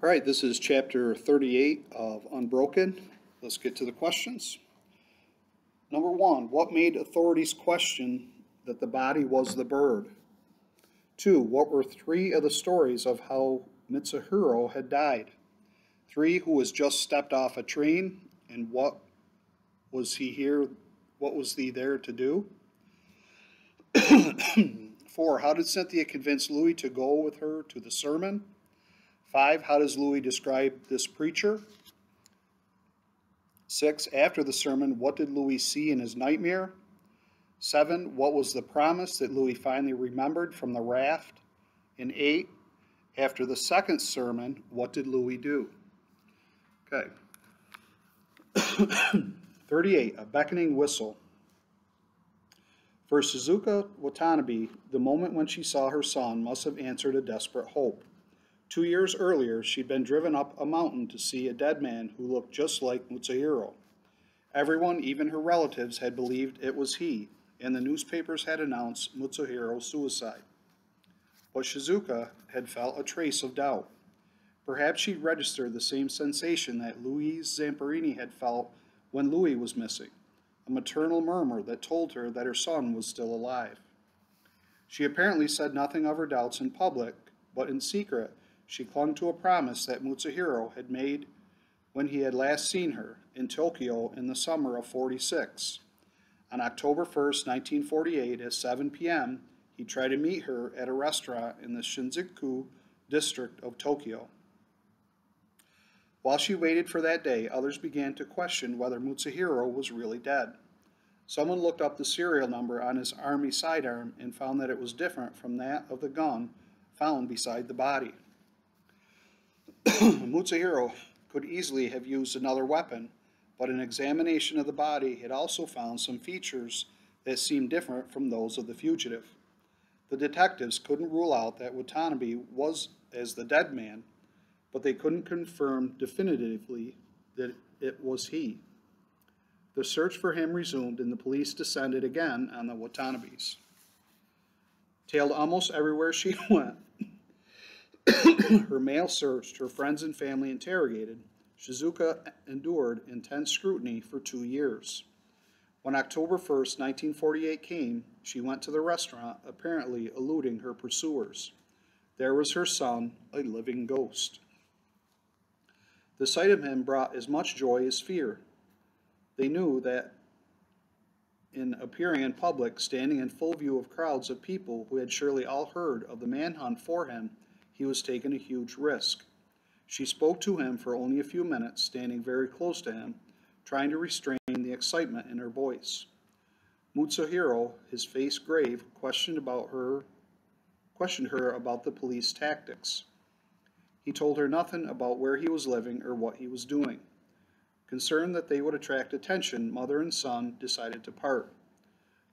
All right, this is chapter 38 of Unbroken. Let's get to the questions. Number one, what made authorities question that the body was the bird? Two, what were three of the stories of how Mitsuhiro had died? Three, who was just stepped off a train, and what was he there to do? Four, how did Cynthia convince Louis to go with her to the sermon? Five, how does Louis describe this preacher? Six, after the sermon, what did Louis see in his nightmare? Seven, what was the promise that Louis finally remembered from the raft? And eight, after the second sermon, what did Louis do? Okay. 38, a beckoning whistle. For Shizuka Watanabe, the moment when she saw her son must have answered a desperate hope. 2 years earlier, she'd been driven up a mountain to see a dead man who looked just like Mitsuhiro. Everyone, even her relatives, had believed it was he, and the newspapers had announced Mitsuhiro's suicide. But Shizuka had felt a trace of doubt. Perhaps she'd registered the same sensation that Louise Zamperini had felt when Louis was missing, a maternal murmur that told her that her son was still alive. She apparently said nothing of her doubts in public, but in secret she clung to a promise that Mitsuhiro had made when he had last seen her in Tokyo in the summer of '46. On October 1st, 1948, at 7 p.m., he tried to meet her at a restaurant in the Shinjuku district of Tokyo. While she waited for that day, others began to question whether Mitsuhiro was really dead. Someone looked up the serial number on his army sidearm and found that it was different from that of the gun found beside the body. Mitsuhiro could easily have used another weapon, but an examination of the body had also found some features that seemed different from those of the fugitive. The detectives couldn't rule out that Watanabe was as the dead man, but they couldn't confirm definitively that it was he. The search for him resumed, and the police descended again on the Watanabes. Tailed almost everywhere she went, her mail searched, her friends and family interrogated, Shizuka endured intense scrutiny for 2 years. When October 1st, 1948 came, she went to the restaurant, apparently eluding her pursuers. There was her son, a living ghost. The sight of him brought as much joy as fear. They knew that in appearing in public, standing in full view of crowds of people who had surely all heard of the manhunt for him, he was taking a huge risk. She spoke to him for only a few minutes, standing very close to him, trying to restrain the excitement in her voice. Mitsuhiro, his face grave, questioned her about the police tactics. He told her nothing about where he was living or what he was doing. Concerned that they would attract attention, mother and son decided to part.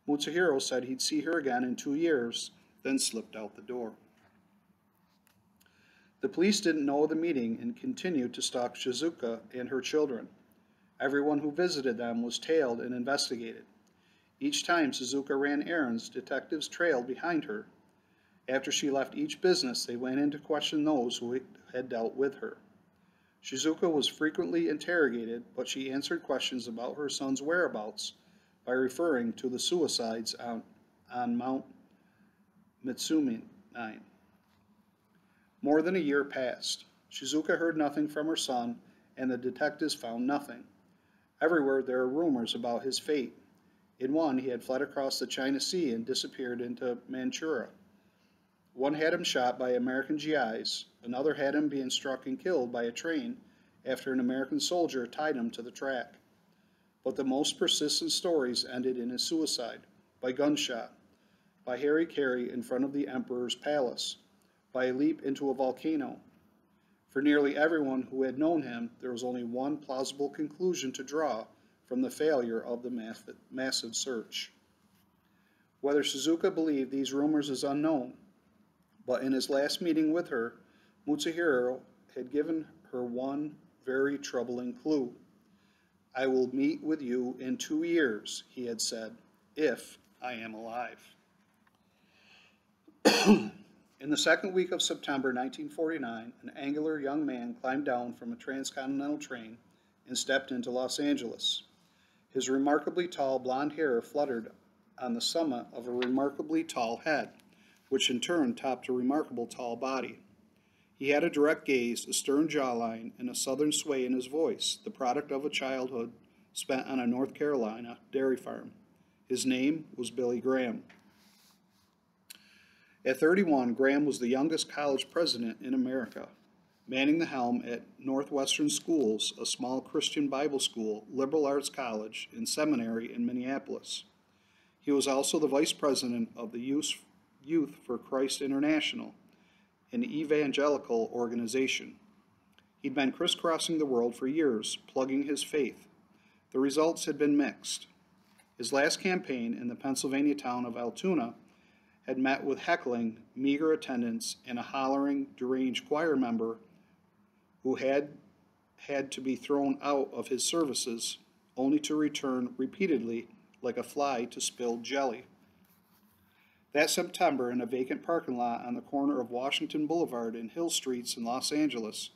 Mitsuhiro said he'd see her again in 2 years, then slipped out the door. The police didn't know of the meeting and continued to stalk Shizuka and her children. Everyone who visited them was tailed and investigated. Each time Shizuka ran errands, detectives trailed behind her. After she left each business, they went in to question those who had dealt with her. Shizuka was frequently interrogated, but she answered questions about her son's whereabouts by referring to the suicides on Mount Mitsumine. More than a year passed. Shizuka heard nothing from her son, and the detectives found nothing. Everywhere there were rumors about his fate. In one, he had fled across the China Sea and disappeared into Manchuria. One had him shot by American GIs. Another had him being struck and killed by a train after an American soldier tied him to the track. But the most persistent stories ended in his suicide, by gunshot, by Harry in front of the Emperor's palace, by a leap into a volcano. For nearly everyone who had known him, there was only one plausible conclusion to draw from the failure of the massive search. Whether Shizuka believed these rumors is unknown, but in his last meeting with her, Mitsuhiro had given her one very troubling clue. "I will meet with you in 2 years," he had said, "if I am alive." In the second week of September 1949, an angular young man climbed down from a transcontinental train and stepped into Los Angeles. His remarkably tall blond hair fluttered on the summit of a remarkably tall head, which in turn topped a remarkable tall body. He had a direct gaze, a stern jawline, and a southern sway in his voice, the product of a childhood spent on a North Carolina dairy farm. His name was Billy Graham. At 31, Graham was the youngest college president in America, manning the helm at Northwestern Schools, a small Christian Bible school, liberal arts college, and seminary in Minneapolis. He was also the vice president of the Youth for Christ International, an evangelical organization. He'd been crisscrossing the world for years, plugging his faith. The results had been mixed. His last campaign in the Pennsylvania town of Altoona had met with heckling, meager attendance, and a hollering, deranged choir member who had to be thrown out of his services, only to return repeatedly like a fly to spilled jelly. That September, in a vacant parking lot on the corner of Washington Boulevard and Hill Streets in Los Angeles,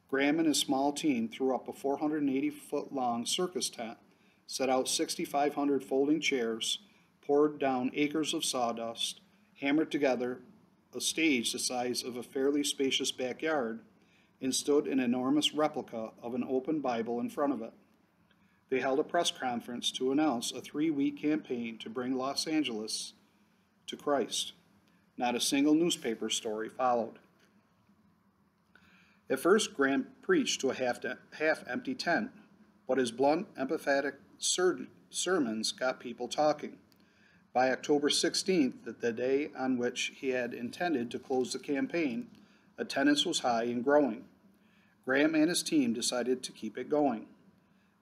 Graham and his small team threw up a 480-foot-long circus tent, set out 6,500 folding chairs, poured down acres of sawdust, hammered together a stage the size of a fairly spacious backyard, and stood an enormous replica of an open Bible in front of it. They held a press conference to announce a 3-week campaign to bring Los Angeles to Christ. Not a single newspaper story followed. At first, Graham preached to a half-empty tent, but his blunt, empathetic sermons got people talking. By October 16th, the day on which he had intended to close the campaign, attendance was high and growing. Graham and his team decided to keep it going.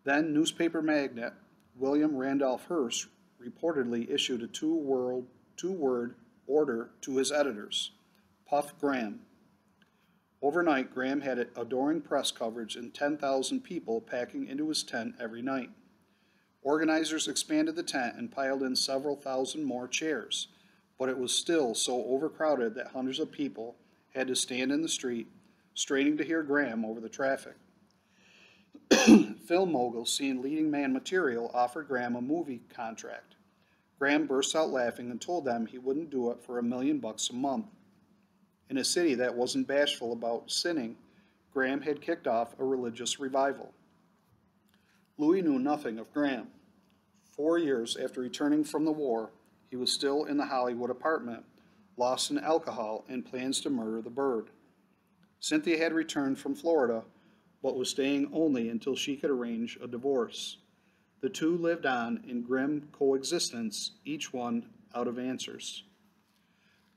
Then newspaper magnate William Randolph Hearst reportedly issued a two-word order to his editors: Puff Graham. Overnight, Graham had adoring press coverage and 10,000 people packing into his tent every night. Organizers expanded the tent and piled in several thousand more chairs, but it was still so overcrowded that hundreds of people had to stand in the street, straining to hear Graham over the traffic. Film moguls, seeing leading man material, offered Graham a movie contract. Graham burst out laughing and told them he wouldn't do it for $1 million a month. In a city that wasn't bashful about sinning, Graham had kicked off a religious revival. Louis knew nothing of Graham. 4 years after returning from the war, he was still in the Hollywood apartment, lost in alcohol and plans to murder the bird. Cynthia had returned from Florida, but was staying only until she could arrange a divorce. The two lived on in grim coexistence, each one out of answers.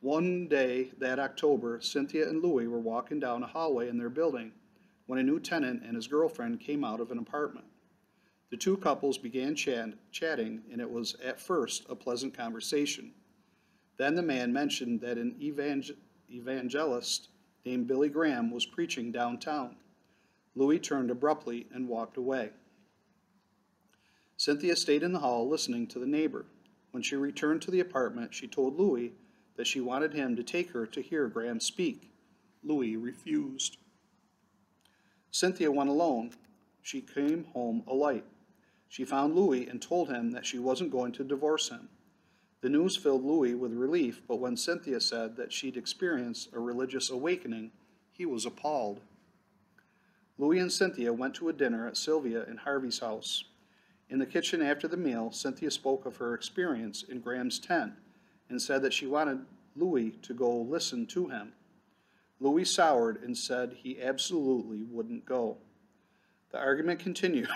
One day that October, Cynthia and Louis were walking down a hallway in their building when a new tenant and his girlfriend came out of an apartment. The two couples began chatting, and it was at first a pleasant conversation. Then the man mentioned that an evangelist named Billy Graham was preaching downtown. Louis turned abruptly and walked away. Cynthia stayed in the hall listening to the neighbor. When she returned to the apartment, she told Louis that she wanted him to take her to hear Graham speak. Louis refused. Cynthia went alone. She came home alight. She found Louis and told him that she wasn't going to divorce him. The news filled Louis with relief, but when Cynthia said that she'd experienced a religious awakening, he was appalled. Louis and Cynthia went to a dinner at Sylvia and Harvey's house. In the kitchen after the meal, Cynthia spoke of her experience in Graham's tent and said that she wanted Louis to go listen to him. Louis soured and said he absolutely wouldn't go. The argument continued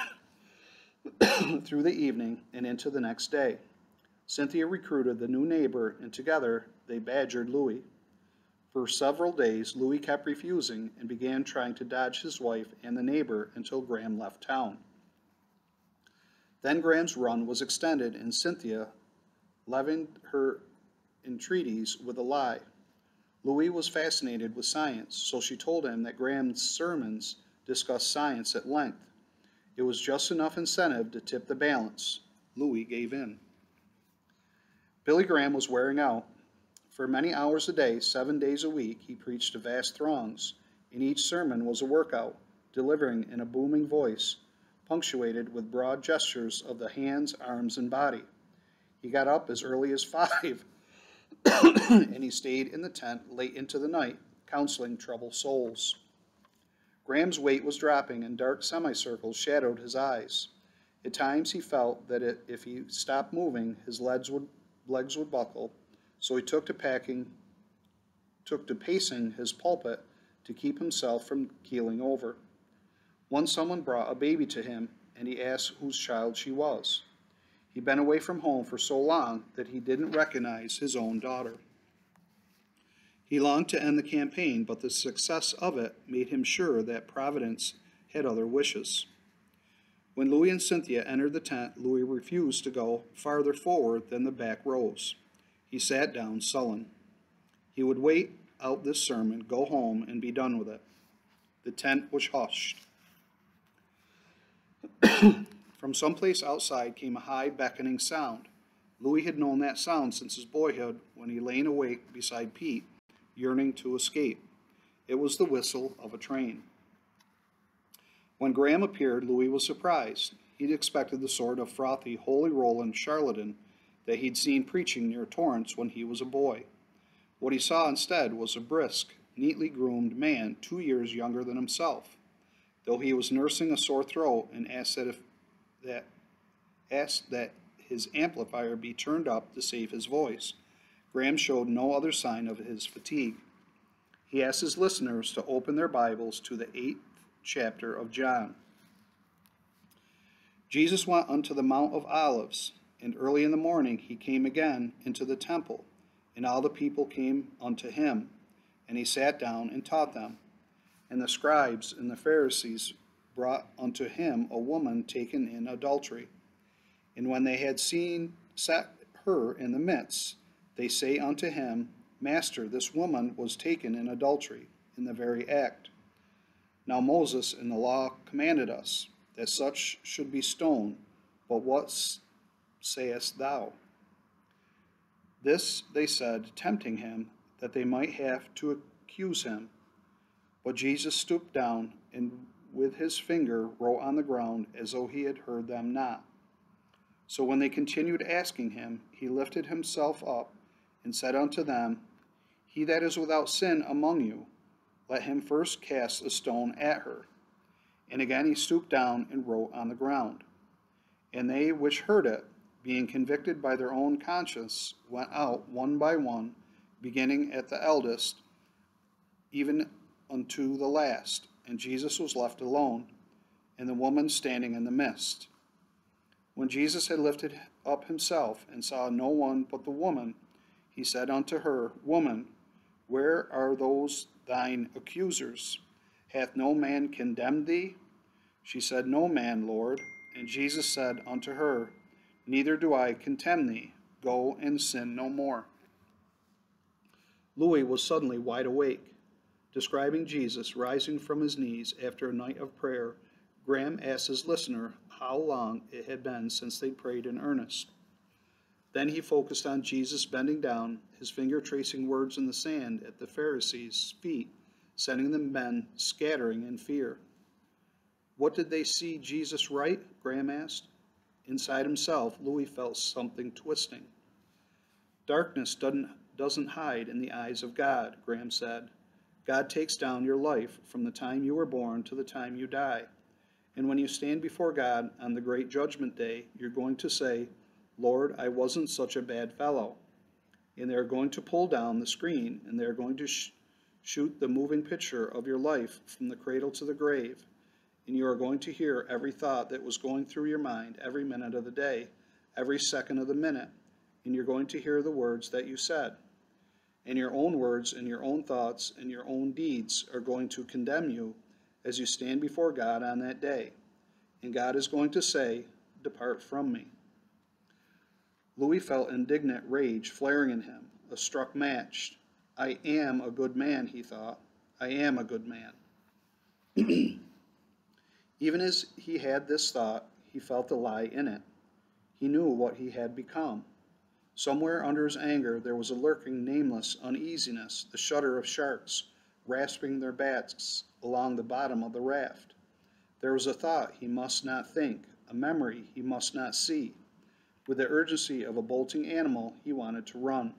through the evening and into the next day. Cynthia recruited the new neighbor, and together they badgered Louis. For several days, Louis kept refusing and began trying to dodge his wife and the neighbor until Graham left town. Then Graham's run was extended, and Cynthia leavened her entreaties with a lie. Louis was fascinated with science, so she told him that Graham's sermons discussed science at length. It was just enough incentive to tip the balance. Louis gave in. Billy Graham was wearing out. For many hours a day, 7 days a week, he preached to vast throngs, and each sermon was a workout, delivering in a booming voice, punctuated with broad gestures of the hands, arms, and body. He got up as early as 5, and he stayed in the tent late into the night, counseling troubled souls. Graham's weight was dropping, and dark semicircles shadowed his eyes. At times he felt that if he stopped moving, his legs would buckle, so he took to pacing his pulpit to keep himself from keeling over. Once someone brought a baby to him, and he asked whose child she was. He'd been away from home for so long that he didn't recognize his own daughter. He longed to end the campaign, but the success of it made him sure that Providence had other wishes. When Louis and Cynthia entered the tent, Louis refused to go farther forward than the back rows. He sat down sullen. He would wait out this sermon, go home, and be done with it. The tent was hushed. From someplace outside came a high, beckoning sound. Louis had known that sound since his boyhood when he lay awake beside Pete, yearning to escape. It was the whistle of a train. When Graham appeared, Louis was surprised. He'd expected the sort of frothy, holy rollin' charlatan that he'd seen preaching near Torrance when he was a boy. What he saw instead was a brisk, neatly groomed man 2 years younger than himself. Though he was nursing a sore throat and asked that his amplifier be turned up to save his voice, Graham showed no other sign of his fatigue. He asked his listeners to open their Bibles to the 8th chapter of John. Jesus went unto the Mount of Olives, and early in the morning he came again into the temple, and all the people came unto him, and he sat down and taught them. And the scribes and the Pharisees brought unto him a woman taken in adultery. And when they had set her in the midst, they say unto him, Master, this woman was taken in adultery, in the very act. Now Moses in the law commanded us, that such should be stoned, but what sayest thou? This they said, tempting him, that they might have to accuse him. But Jesus stooped down, and with his finger wrote on the ground, as though he had heard them not. So when they continued asking him, he lifted himself up, and said unto them, He that is without sin among you, let him first cast a stone at her. And again he stooped down and wrote on the ground. And they which heard it, being convicted by their own conscience, went out one by one, beginning at the eldest, even unto the last. And Jesus was left alone, and the woman standing in the midst. When Jesus had lifted up himself, and saw no one but the woman, he said unto her, Woman, where are those thine accusers? Hath no man condemned thee? She said, No man, Lord. And Jesus said unto her, Neither do I condemn thee. Go and sin no more. Louis was suddenly wide awake. Describing Jesus rising from his knees after a night of prayer, Graham asked his listener how long it had been since they prayed in earnest. Then he focused on Jesus bending down, his finger tracing words in the sand at the Pharisees' feet, sending the men scattering in fear. What did they see Jesus write? Graham asked. Inside himself, Louis felt something twisting. Darkness doesn't hide in the eyes of God, Graham said. God takes down your life from the time you were born to the time you die. And when you stand before God on the great judgment day, you're going to say, Lord, I wasn't such a bad fellow. And they're going to pull down the screen, and they're going to shoot the moving picture of your life from the cradle to the grave. And you are going to hear every thought that was going through your mind every minute of the day, every second of the minute. And you're going to hear the words that you said. And your own words and your own thoughts and your own deeds are going to condemn you as you stand before God on that day. And God is going to say, Depart from me. Louis felt indignant rage flaring in him, a struck match. I am a good man, he thought. I am a good man. Even as he had this thought, he felt a lie in it. He knew what he had become. Somewhere under his anger there was a lurking, nameless uneasiness, the shudder of sharks rasping their backs along the bottom of the raft. There was a thought he must not think, a memory he must not see. With the urgency of a bolting animal, he wanted to run.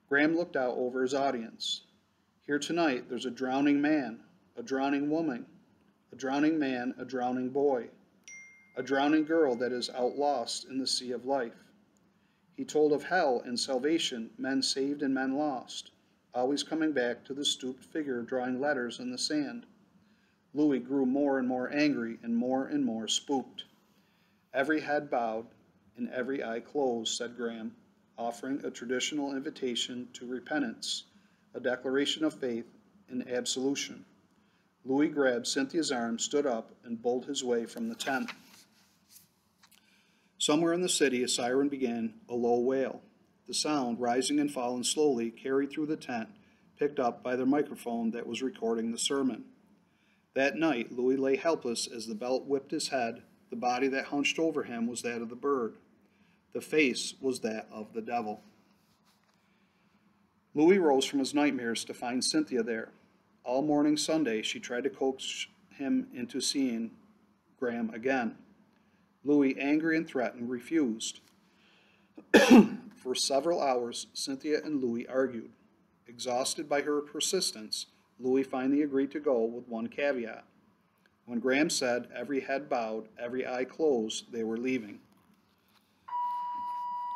Graham looked out over his audience. Here tonight there's a drowning man, a drowning woman, a drowning man, a drowning boy, a drowning girl that is out lost in the sea of life. He told of hell and salvation, men saved and men lost, always coming back to the stooped figure drawing letters in the sand. Louis grew more and more angry and more spooked. Every head bowed and every eye closed, said Graham, offering a traditional invitation to repentance, a declaration of faith and absolution. Louis grabbed Cynthia's arm, stood up, and bowled his way from the tent. Somewhere in the city, a siren began a low wail. The sound, rising and falling slowly, carried through the tent, picked up by the microphone that was recording the sermon. That night, Louis lay helpless as the belt whipped his head. The body that hunched over him was that of the bird. The face was that of the devil. Louis rose from his nightmares to find Cynthia there. All morning Sunday, she tried to coax him into seeing Graham again. Louis, angry and threatened, refused. For several hours, Cynthia and Louis argued. Exhausted by her persistence, Louis finally agreed to go with one caveat. When Graham said, every head bowed, every eye closed, they were leaving.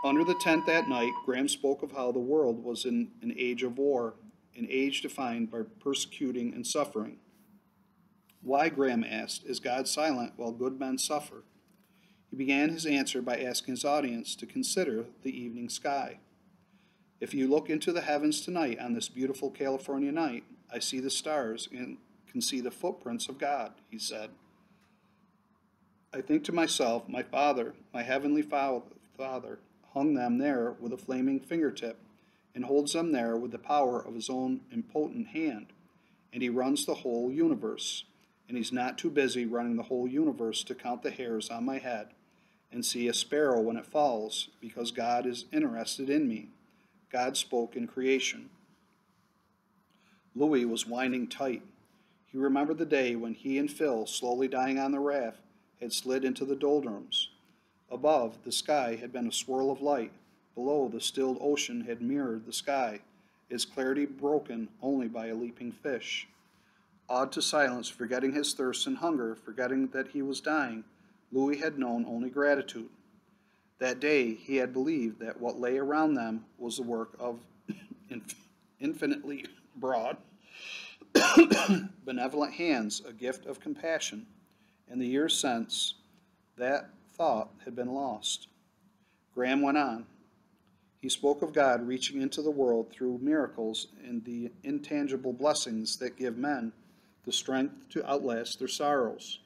Under the tent that night, Graham spoke of how the world was in an age of war, an age defined by persecuting and suffering. Why, Graham asked, is God silent while good men suffer? He began his answer by asking his audience to consider the evening sky. If you look into the heavens tonight on this beautiful California night, I see the stars and can see the footprints of God, he said. I think to myself, my Father, my heavenly Father, hung them there with a flaming fingertip and holds them there with the power of his own impotent hand, and he runs the whole universe, and he's not too busy running the whole universe to count the hairs on my head and see a sparrow when it falls, because God is interested in me. God spoke in creation. Louis was winding tight. He remembered the day when he and Phil, slowly dying on the raft, had slid into the doldrums. Above, the sky had been a swirl of light. Below, the stilled ocean had mirrored the sky, its clarity broken only by a leaping fish. Awed to silence, forgetting his thirst and hunger, forgetting that he was dying, Louis had known only gratitude. That day he had believed that what lay around them was the work of infinitely broad, benevolent hands, a gift of compassion. In the years since, that thought had been lost. Graham went on. He spoke of God reaching into the world through miracles and the intangible blessings that give men the strength to outlast their sorrows.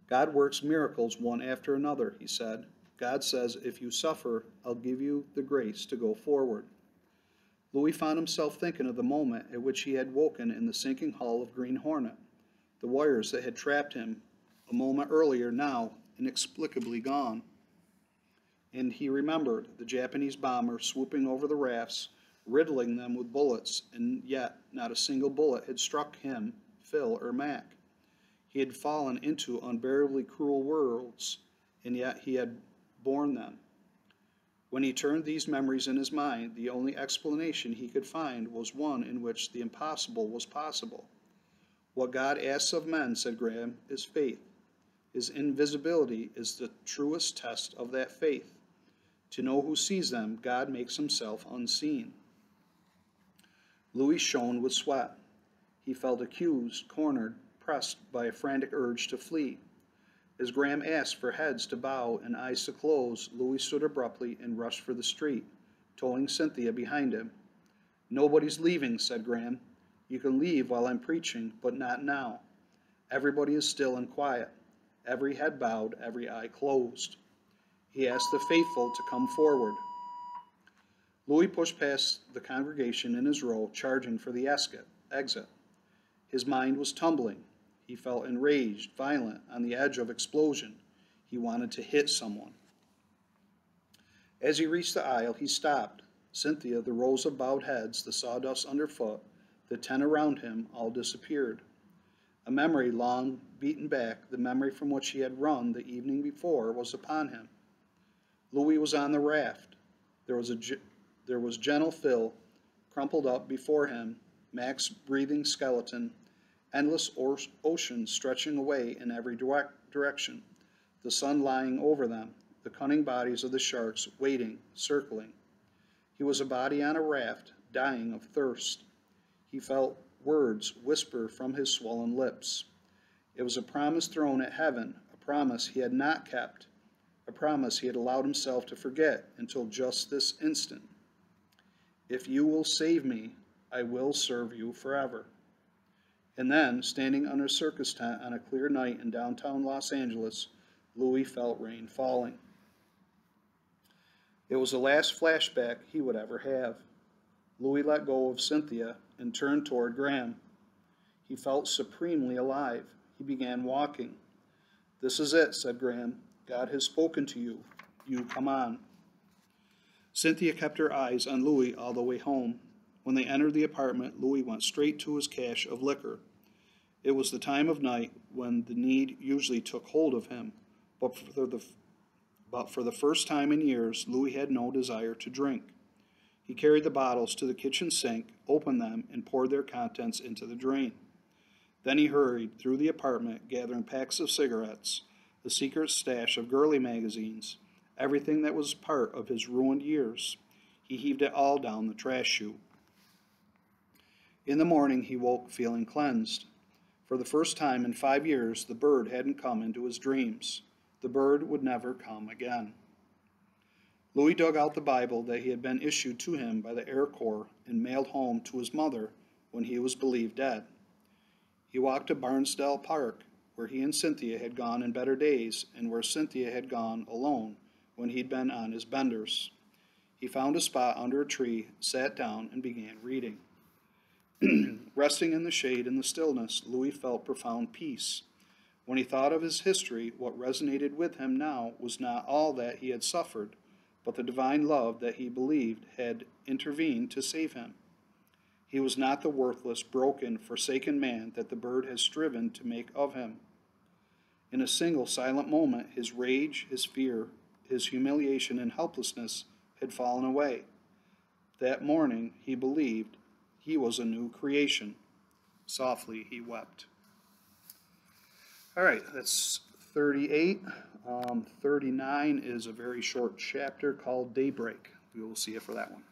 God works miracles one after another, he said. God says, if you suffer, I'll give you the grace to go forward. Louis found himself thinking of the moment at which he had woken in the sinking hull of Green Hornet. The wires that had trapped him a moment earlier now inexplicably gone. And he remembered the Japanese bomber swooping over the rafts, riddling them with bullets, and yet not a single bullet had struck him, Phil, or Mac. He had fallen into unbearably cruel worlds, and yet he had borne them. When he turned these memories in his mind, the only explanation he could find was one in which the impossible was possible. What God asks of men, said Graham, is faith. His invisibility is the truest test of that faith. To know who sees them, God makes himself unseen. Louis shone with sweat. He felt accused, cornered, pressed by a frantic urge to flee. As Graham asked for heads to bow and eyes to close, Louis stood abruptly and rushed for the street, towing Cynthia behind him. Nobody's leaving, said Graham. You can leave while I'm preaching, but not now. Everybody is still and quiet. Every head bowed, every eye closed. He asked the faithful to come forward. Louis pushed past the congregation in his row, charging for the exit. His mind was tumbling. He felt enraged, violent, on the edge of explosion. He wanted to hit someone. As he reached the aisle, he stopped. Cynthia, the rows of bowed heads, the sawdust underfoot, the tent around him, all disappeared. A memory long beaten back, the memory from which he had run the evening before, was upon him. Louis was on the raft. There was gentle Phil, crumpled up before him, Mac's breathing skeleton, endless ocean stretching away in every direction, the sun lying over them, the cunning bodies of the sharks waiting, circling. He was a body on a raft, dying of thirst. He felt words whisper from his swollen lips. It was a promise thrown at heaven, a promise he had not kept, a promise he had allowed himself to forget until just this instant. If you will save me, I will serve you forever. And then, standing under a circus tent on a clear night in downtown Los Angeles, Louis felt rain falling. It was the last flashback he would ever have. Louis let go of Cynthia and turned toward Graham. He felt supremely alive. He began walking. "This is it," said Graham. "God has spoken to you. You come on." Cynthia kept her eyes on Louis all the way home. When they entered the apartment, Louis went straight to his cache of liquor. It was the time of night when the need usually took hold of him, but for the first time in years, Louis had no desire to drink. He carried the bottles to the kitchen sink, opened them, and poured their contents into the drain. Then he hurried through the apartment, gathering packs of cigarettes, the secret stash of girly magazines, everything that was part of his ruined years. He heaved it all down the trash chute. In the morning, he woke feeling cleansed. For the first time in 5 years, the bird hadn't come into his dreams. The bird would never come again. Louis dug out the Bible that he had been issued to him by the Air Corps and mailed home to his mother when he was believed dead. He walked to Barnsdall Park, where he and Cynthia had gone in better days and where Cynthia had gone alone when he'd been on his benders. He found a spot under a tree, sat down, and began reading. Resting in the shade and the stillness, Louis felt profound peace. When he thought of his history, what resonated with him now was not all that he had suffered, but the divine love that he believed had intervened to save him. He was not the worthless, broken, forsaken man that the bird has striven to make of him. In a single silent moment, his rage, his fear, his humiliation and helplessness had fallen away. That morning, he believed he was a new creation. Softly, he wept. All right, that's 38. 39 is a very short chapter called Daybreak. We will see you for that one.